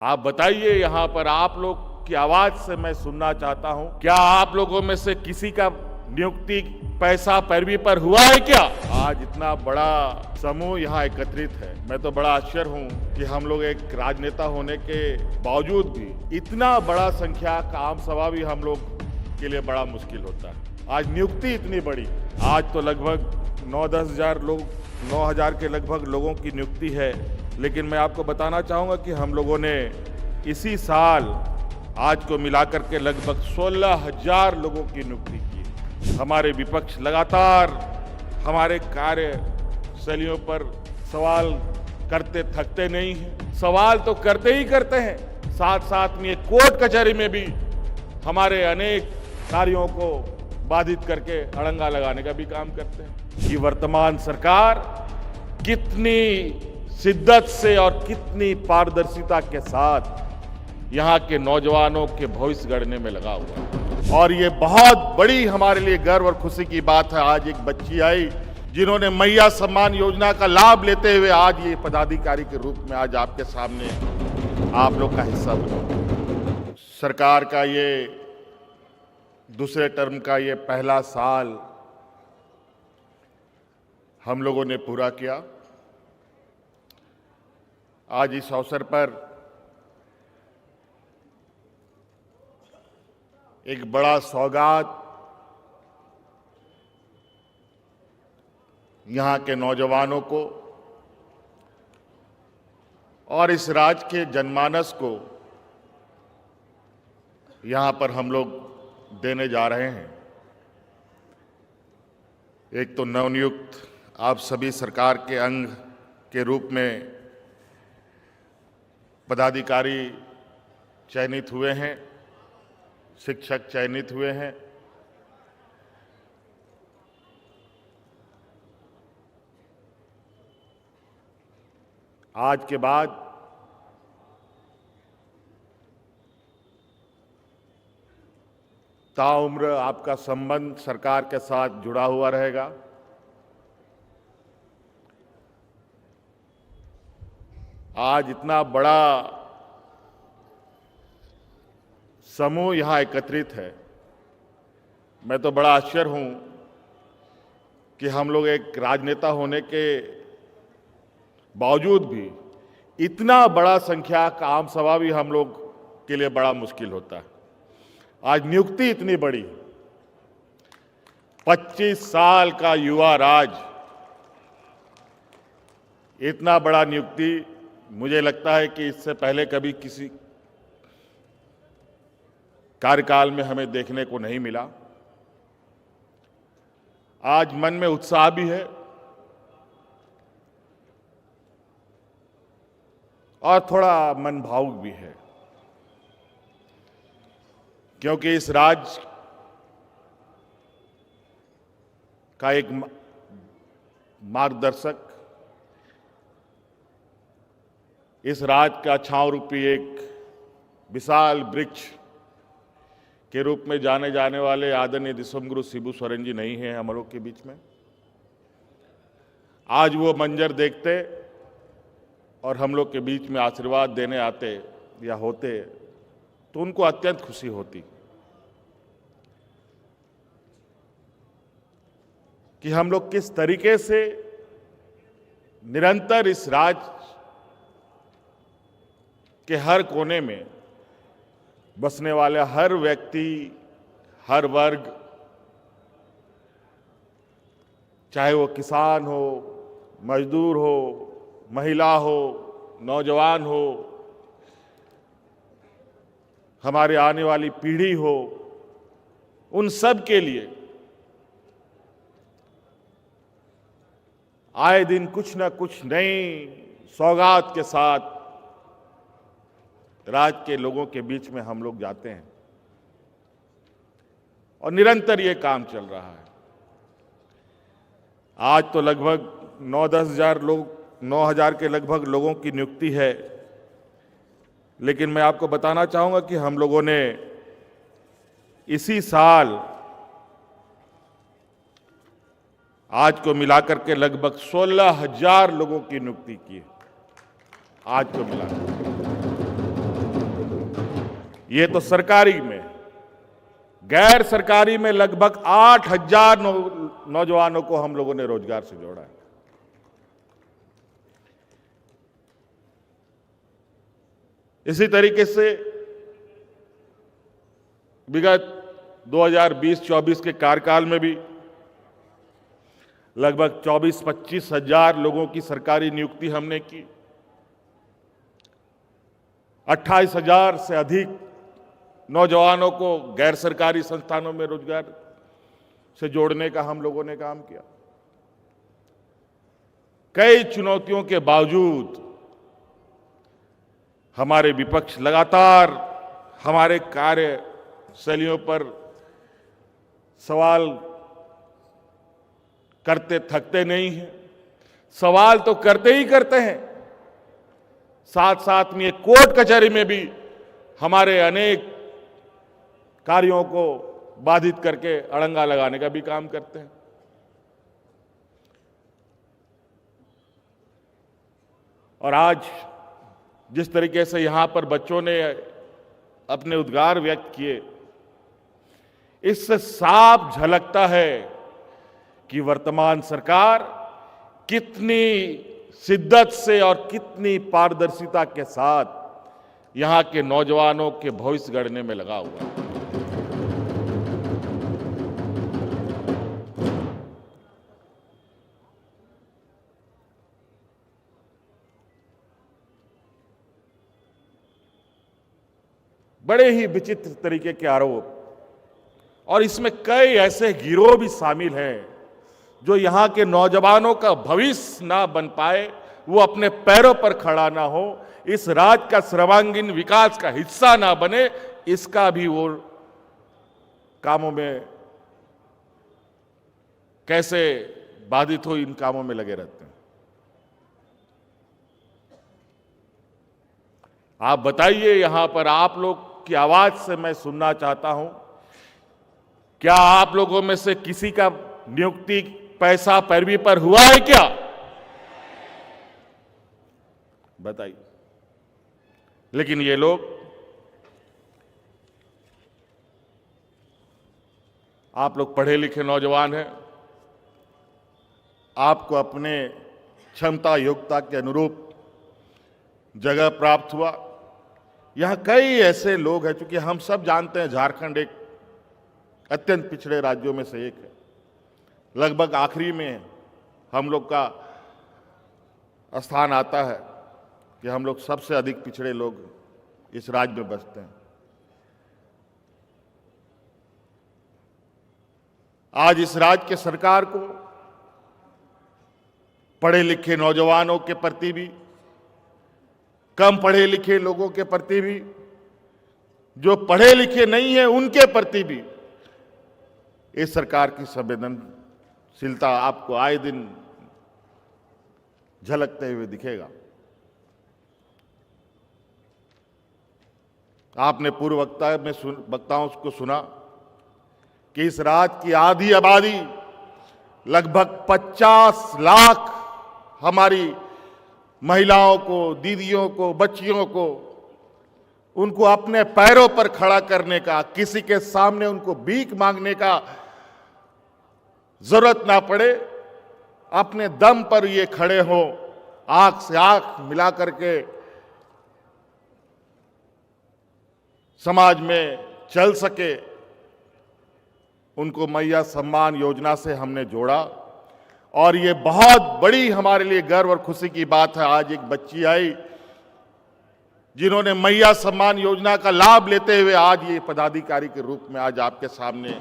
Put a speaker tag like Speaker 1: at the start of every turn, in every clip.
Speaker 1: आप बताइए, यहाँ पर आप लोग की आवाज से मैं सुनना चाहता हूं, क्या आप लोगों में से किसी का नियुक्ति पैसा पैरवी पर हुआ है क्या? आज इतना बड़ा समूह यहाँ एकत्रित है। मैं तो बड़ा आश्चर्य हूँ कि हम लोग एक राजनेता होने के बावजूद भी इतना बड़ा संख्या का आम सभा भी हम लोग के लिए बड़ा मुश्किल होता है। आज नियुक्ति इतनी बड़ी, आज तो लगभग 9-10 हजार लोग, 9,000 के लगभग लोगों की नियुक्ति है। लेकिन मैं आपको बताना चाहूंगा कि हम लोगों ने इसी साल आज को मिलाकर के लगभग 16,000 लोगों की नियुक्ति की। हमारे विपक्ष लगातार हमारे कार्यशैलियों पर सवाल करते थकते नहीं हैं। सवाल तो करते ही करते हैं, साथ साथ में कोर्ट कचहरी में भी हमारे अनेक कार्यों को बाधित करके अड़ंगा लगाने का भी काम करते हैं। कि वर्तमान सरकार कितनी शिद्दत से और कितनी पारदर्शिता के साथ यहाँ के नौजवानों के भविष्य गढ़ने में लगा हुआ है। और ये बहुत बड़ी हमारे लिए गर्व और खुशी की बात है। आज एक बच्ची आई जिन्होंने मैया सम्मान योजना का लाभ लेते हुए आज ये पदाधिकारी के रूप में आज आपके सामने आप लोग का हिस्सा बने। सरकार का ये दूसरे टर्म का ये पहला साल हम लोगों ने पूरा किया। आज इस अवसर पर एक बड़ा सौगात यहाँ के नौजवानों को और इस राज्य के जनमानस को यहाँ पर हम लोग देने जा रहे हैं। एक तो नवनियुक्त आप सभी सरकार के अंग के रूप में पदाधिकारी चयनित हुए हैं, शिक्षक चयनित हुए हैं। आज के बाद ताउम्र आपका संबंध सरकार के साथ जुड़ा हुआ रहेगा। आज इतना बड़ा समूह यहाँ एकत्रित है। मैं तो बड़ा आश्चर्य हूँ कि हम लोग एक राजनेता होने के बावजूद भी इतना बड़ा संख्या का आम सभा भी हम लोग के लिए बड़ा मुश्किल होता है। आज नियुक्ति इतनी बड़ी, 25 साल का युवा राज, इतना बड़ा नियुक्ति मुझे लगता है कि इससे पहले कभी किसी कार्यकाल में हमें देखने को नहीं मिला। आज मन में उत्साह भी है और थोड़ा मन भावुक भी है, क्योंकि इस राज्य का एक मार्गदर्शक, इस राज्य का छांव रूपी एक विशाल वृक्ष के रूप में जाने जाने वाले आदरणीय दिसंगुरु शिबू सोरेन जी नहीं हैं हम लोग के बीच में। आज वो मंजर देखते और हम लोग के बीच में आशीर्वाद देने आते या होते तो उनको अत्यंत खुशी होती कि हम लोग किस तरीके से निरंतर इस राज्य के हर कोने में बसने वाले हर व्यक्ति, हर वर्ग, चाहे वो किसान हो, मजदूर हो, महिला हो, नौजवान हो, हमारे आने वाली पीढ़ी हो, उन सब के लिए आए दिन कुछ न कुछ नई सौगात के साथ राज्य के लोगों के बीच में हम लोग जाते हैं और निरंतर ये काम चल रहा है। आज तो लगभग 9-10 हजार लोग, 9,000 के लगभग लोगों की नियुक्ति है। लेकिन मैं आपको बताना चाहूंगा कि हम लोगों ने इसी साल आज को मिलाकर के लगभग 16,000 लोगों की नियुक्ति की है। आज को मिलाकर ये तो सरकारी में, गैर सरकारी में लगभग 8,000 नौजवानों को हम लोगों ने रोजगार से जोड़ा है। इसी तरीके से विगत 2020-24 के कार्यकाल में भी लगभग 24-25 हजार लोगों की सरकारी नियुक्ति हमने की। 28,000 से अधिक नौजवानों को गैर सरकारी संस्थानों में रोजगार से जोड़ने का हम लोगों ने काम किया। कई चुनौतियों के बावजूद हमारे विपक्ष लगातार हमारे कार्यशैलियों पर सवाल करते थकते नहीं हैं। सवाल तो करते ही करते हैं, साथ साथ में कोर्ट कचहरी में भी हमारे अनेक कार्यों को बाधित करके अड़ंगा लगाने का भी काम करते हैं। और आज जिस तरीके से यहां पर बच्चों ने अपने उद्गार व्यक्त किए, इससे साफ झलकता है कि वर्तमान सरकार कितनी शिद्दत से और कितनी पारदर्शिता के साथ यहां के नौजवानों के भविष्य गढ़ने में लगा हुआ है। बड़े ही विचित्र तरीके के आरोप, और इसमें कई ऐसे गिरोह भी शामिल हैं जो यहां के नौजवानों का भविष्य ना बन पाए, वो अपने पैरों पर खड़ा ना हो, इस राज्य का सर्वांगीण विकास का हिस्सा ना बने, इसका भी वो कामों में कैसे बाधित हो, इन कामों में लगे रहते हैं। आप बताइए, यहां पर आप लोग की आवाज से मैं सुनना चाहता हूं, क्या आप लोगों में से किसी का नियुक्ति पैसा पैरवी पर हुआ है क्या? बताइए। लेकिन ये लोग आप लोग पढ़े लिखे नौजवान हैं, आपको अपने क्षमता योग्यता के अनुरूप जगह प्राप्त हुआ। यहां कई ऐसे लोग हैं, क्योंकि हम सब जानते हैं झारखंड एक अत्यंत पिछड़े राज्यों में से एक है, लगभग आखिरी में हम लोग का स्थान आता है कि हम लोग सबसे अधिक पिछड़े लोग इस राज्य में बसते हैं। आज इस राज्य के सरकार को पढ़े लिखे नौजवानों के प्रति भी, कम पढ़े लिखे लोगों के प्रति भी, जो पढ़े लिखे नहीं हैं उनके प्रति भी इस सरकार की संवेदनशीलता आपको आए दिन झलकते हुए दिखेगा। आपने पूर्व वक्ताओं को सुना कि इस राज्य की आधी आबादी, लगभग 50 लाख हमारी महिलाओं को, दीदियों को, बच्चियों को, उनको अपने पैरों पर खड़ा करने का, किसी के सामने उनको भीख मांगने का जरूरत ना पड़े, अपने दम पर ये खड़े हो, आंख से आंख मिला करके समाज में चल सके, उनको मैया सम्मान योजना से हमने जोड़ा। और ये बहुत बड़ी हमारे लिए गर्व और खुशी की बात है, आज एक बच्ची आई जिन्होंने मैया सम्मान योजना का लाभ लेते हुए आज ये पदाधिकारी के रूप में आज आपके सामने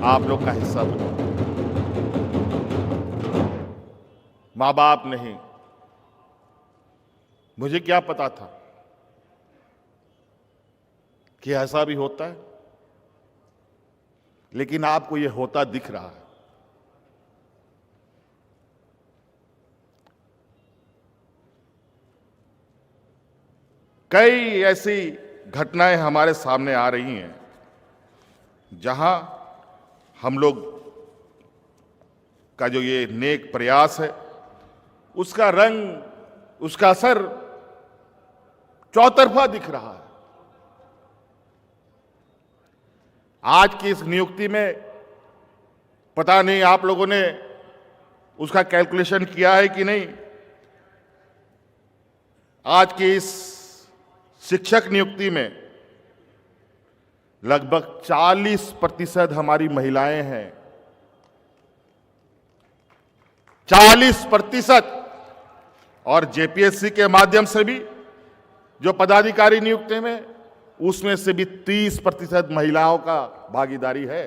Speaker 1: आप लोग का हिस्सा बने। मां बाप नहीं, मुझे क्या पता था कि ऐसा भी होता है, लेकिन आपको ये होता दिख रहा है। कई ऐसी घटनाएं हमारे सामने आ रही हैं जहां हम लोग का जो ये नेक प्रयास है, उसका रंग, उसका असर चौतरफा दिख रहा है। आज की इस नियुक्ति में पता नहीं आप लोगों ने उसका कैलकुलेशन किया है कि नहीं। आज की इस शिक्षक नियुक्ति में लगभग 40% हमारी महिलाएं हैं। 40%। और जेपीएससी के माध्यम से भी जो पदाधिकारी नियुक्ति में, उसमें से भी 30% महिलाओं का भागीदारी है।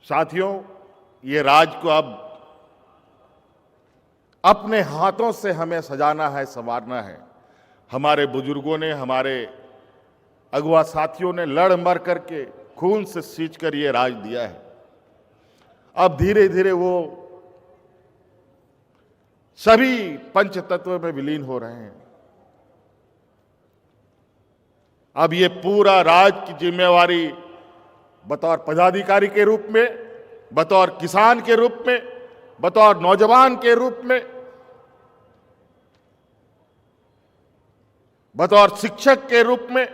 Speaker 1: साथियों, ये राज्य को अब अपने हाथों से हमें सजाना है, संवारना है। हमारे बुजुर्गों ने, हमारे अगुआ साथियों ने लड़ मर करके खून से सींच कर ये राज दिया है। अब धीरे धीरे वो सभी पंचतत्व में विलीन हो रहे हैं। अब ये पूरा राज की जिम्मेवारी बतौर पदाधिकारी के रूप में, बतौर किसान के रूप में, बतौर नौजवान के रूप में, बतौर शिक्षक के रूप में,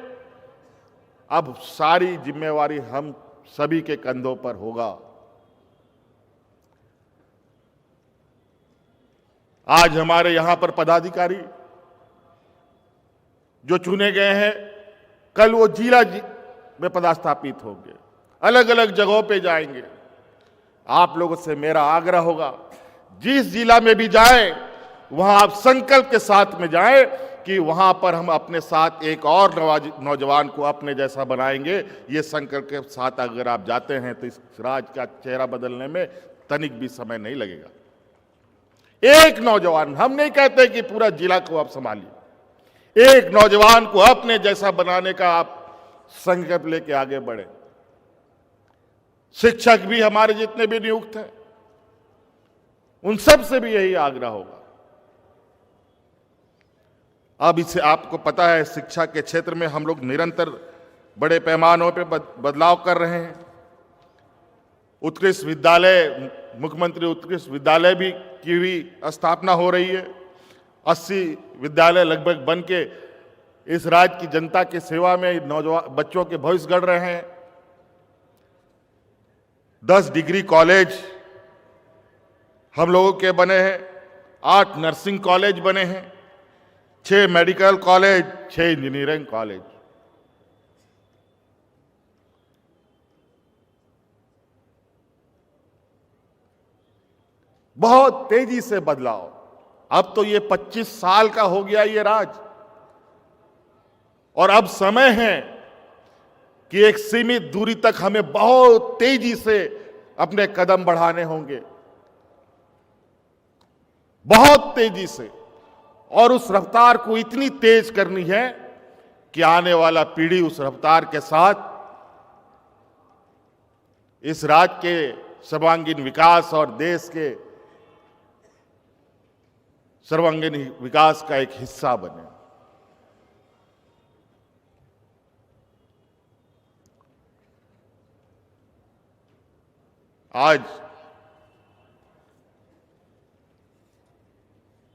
Speaker 1: अब सारी जिम्मेवारी हम सभी के कंधों पर होगा। आज हमारे यहां पर पदाधिकारी जो चुने गए हैं, कल वो जिला में पदस्थापित होंगे, अलग अलग जगहों पे जाएंगे। आप लोगों से मेरा आग्रह होगा, जिस जिला में भी जाएं, वहां आप संकल्प के साथ में जाएं कि वहां पर हम अपने साथ एक और नौजवान को अपने जैसा बनाएंगे। ये संकल्प के साथ अगर आप जाते हैं तो इस राज्य का चेहरा बदलने में तनिक भी समय नहीं लगेगा। एक नौजवान, हम नहीं कहते कि पूरा जिला को आप संभालिए, एक नौजवान को अपने जैसा बनाने का आप संकल्प लेके आगे बढ़े। शिक्षक भी हमारे जितने भी नियुक्त हैं, उन सब से भी यही आग्रह होगा। अब इससे आपको पता है, शिक्षा के क्षेत्र में हम लोग निरंतर बड़े पैमानों पे बदलाव कर रहे हैं। उत्कृष्ट विद्यालय, मुख्यमंत्री उत्कृष्ट विद्यालय भी की भी स्थापना हो रही है। 80 विद्यालय लगभग बन के इस राज्य की जनता की सेवा में नौजवान बच्चों के भविष्य गढ़ रहे हैं। 10 डिग्री कॉलेज हम लोगों के बने हैं, 8 नर्सिंग कॉलेज बने हैं, 6 मेडिकल कॉलेज, 6 इंजीनियरिंग कॉलेज। बहुत तेजी से बदलाव। अब तो ये 25 साल का हो गया ये राज, और अब समय है कि एक सीमित दूरी तक हमें बहुत तेजी से अपने कदम बढ़ाने होंगे, बहुत तेजी से। और उस रफ्तार को इतनी तेज करनी है कि आने वाला पीढ़ी उस रफ्तार के साथ इस राज्य के सर्वांगीण विकास और देश के सर्वांगीण विकास का एक हिस्सा बने। आज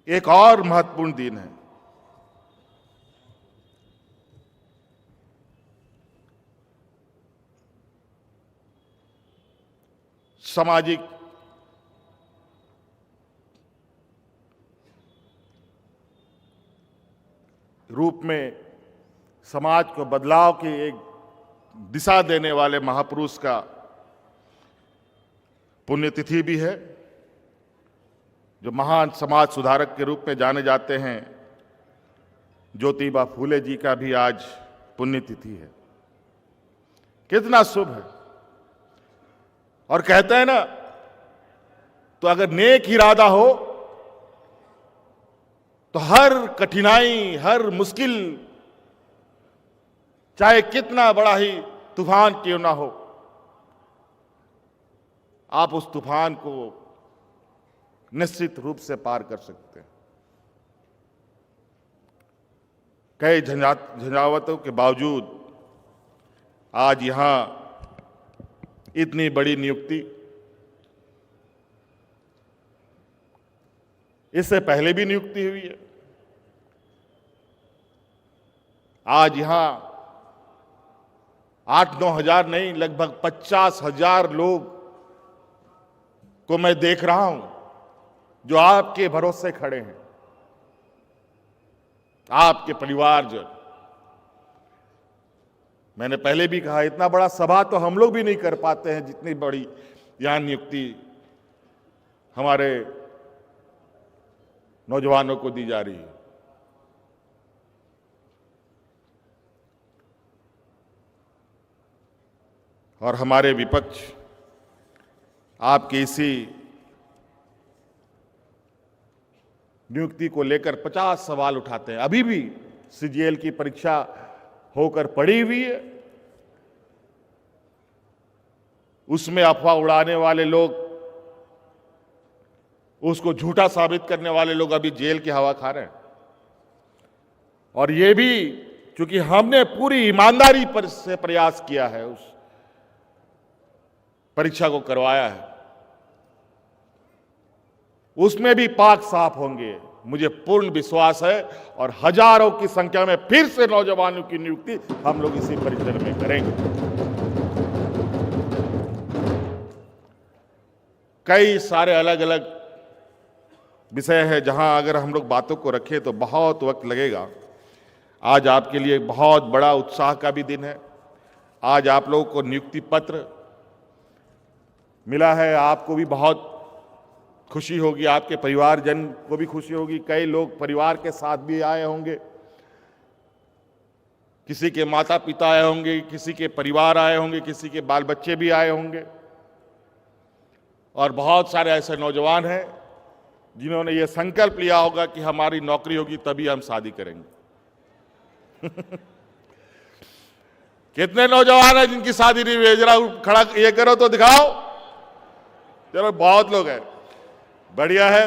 Speaker 1: एक और महत्वपूर्ण दिन है। सामाजिक रूप में समाज को बदलाव की एक दिशा देने वाले महापुरुष का पुण्यतिथि भी है, जो महान समाज सुधारक के रूप में जाने जाते हैं। ज्योतिबा फूले जी का भी आज पुण्यतिथि है। कितना शुभ है। और कहते हैं ना, तो अगर नेक इरादा हो तो हर कठिनाई, हर मुश्किल, चाहे कितना बड़ा ही तूफान क्यों ना हो, आप उस तूफान को निश्चित रूप से पार कर सकते हैं। कई झंझावतों के बावजूद आज यहां इतनी बड़ी नियुक्ति, इससे पहले भी नियुक्ति हुई है। आज यहां 8-9 हजार नहीं, लगभग 50,000 लोग को मैं देख रहा हूं जो आपके भरोसे खड़े हैं, आपके परिवारजन। मैंने पहले भी कहा, इतना बड़ा सभा तो हम लोग भी नहीं कर पाते हैं, जितनी बड़ी यहां नियुक्ति हमारे नौजवानों को दी जा रही है। और हमारे विपक्ष आपकी इसी नियुक्ति को लेकर 50 सवाल उठाते हैं। अभी भी सीजीएल की परीक्षा होकर पड़ी हुई है, उसमें अफवाह उड़ाने वाले लोग, उसको झूठा साबित करने वाले लोग अभी जेल की हवा खा रहे हैं। और ये भी क्योंकि हमने पूरी ईमानदारी से प्रयास किया है, उस परीक्षा को करवाया है, उसमें भी पाक साफ होंगे, मुझे पूर्ण विश्वास है। और हजारों की संख्या में फिर से नौजवानों की नियुक्ति हम लोग इसी परिसर में करेंगे। कई सारे अलग अलग विषय है जहां अगर हम लोग बातों को रखें तो बहुत वक्त लगेगा। आज आपके लिए बहुत बड़ा उत्साह का भी दिन है। आज आप लोगों को नियुक्ति पत्र मिला है, आपको भी बहुत खुशी होगी, आपके परिवारजन को भी खुशी होगी। कई लोग परिवार के साथ भी आए होंगे, किसी के माता पिता आए होंगे, किसी के परिवार आए होंगे, किसी के बाल बच्चे भी आए होंगे। और बहुत सारे ऐसे नौजवान हैं जिन्होंने ये संकल्प लिया होगा कि हमारी नौकरी होगी तभी हम शादी करेंगे। कितने नौजवान हैं जिनकी शादी नहीं हुई? जरा खड़ा ये करो तो दिखाओ। चलो, बहुत लोग हैं, बढ़िया है।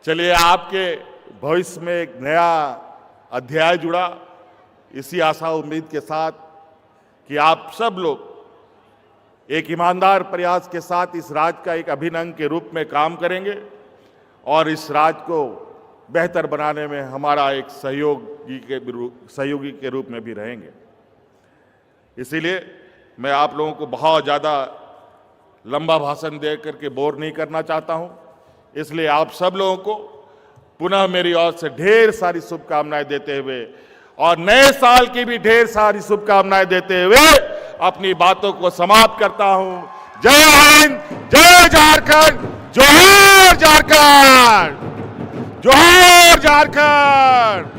Speaker 1: चलिए, आपके भविष्य में एक नया अध्याय जुड़ा, इसी आशा उम्मीद के साथ कि आप सब लोग एक ईमानदार प्रयास के साथ इस राज्य का एक अभिन्न अंग के रूप में काम करेंगे और इस राज्य को बेहतर बनाने में हमारा एक सहयोगी के रूप में भी रहेंगे। इसीलिए मैं आप लोगों को बहुत ज़्यादा लंबा भाषण दे करके बोर नहीं करना चाहता हूं। इसलिए आप सब लोगों को पुनः मेरी ओर से ढेर सारी शुभकामनाएं देते हुए और नए साल की भी ढेर सारी शुभकामनाएं देते हुए अपनी बातों को समाप्त करता हूं। जय हिंद, जय झारखंड, जोहार झारखंड, जोहार झारखंड।